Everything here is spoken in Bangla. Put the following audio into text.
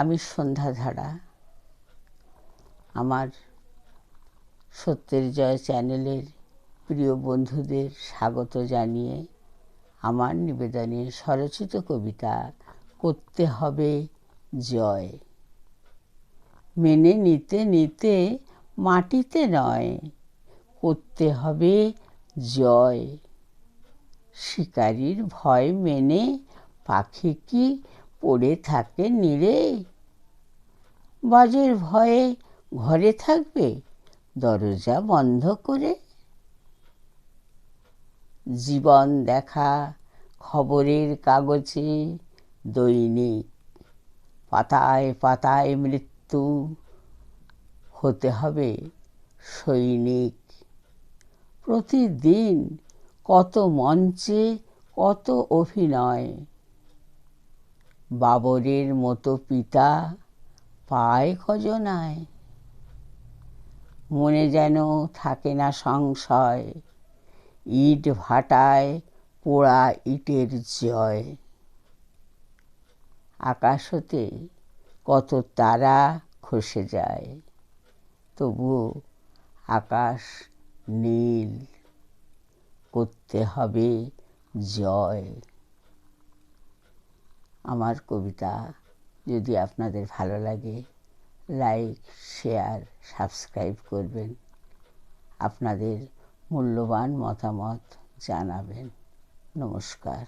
আমি সন্ধ্যাধারা। আমার সত্যের জয় চ্যানেলের প্রিয় বন্ধুদের স্বাগত জানিয়ে আমার নিবেদনে স্বরচিত কবিতা করতে হবে জয়। মেনে নিতে নিতে মাটিতে নয়, করতে হবে জয়। শিকারীর ভয় মেনে পাখি কি পড়ে থাকে নিড়ে? বাজের ভয়ে ঘরে থাকবে দরজা বন্ধ করে? জীবন দেখা খবরের কাগজে দৈনিক, পাতায় পাতায় মৃত্যু, হতে হবে সৈনিক। প্রতিদিন কত মঞ্চে কত অভিনয়, বাবরের মতো পিতা পায় খজনায়। মনে যেন থাকে না সংশয়, ইট ভাটায় পোড়া ইটের জয়। আকাশ হতে কত তারা খসে যায়, তবুও আকাশ নীল, করতে হবে জয়। আমার কবিতা যদি আপনাদের ভালো লাগে, লাইক, শেয়ার, সাবস্ক্রাইব করবেন। আপনাদের মূল্যবান মতামত জানাবেন। নমস্কার।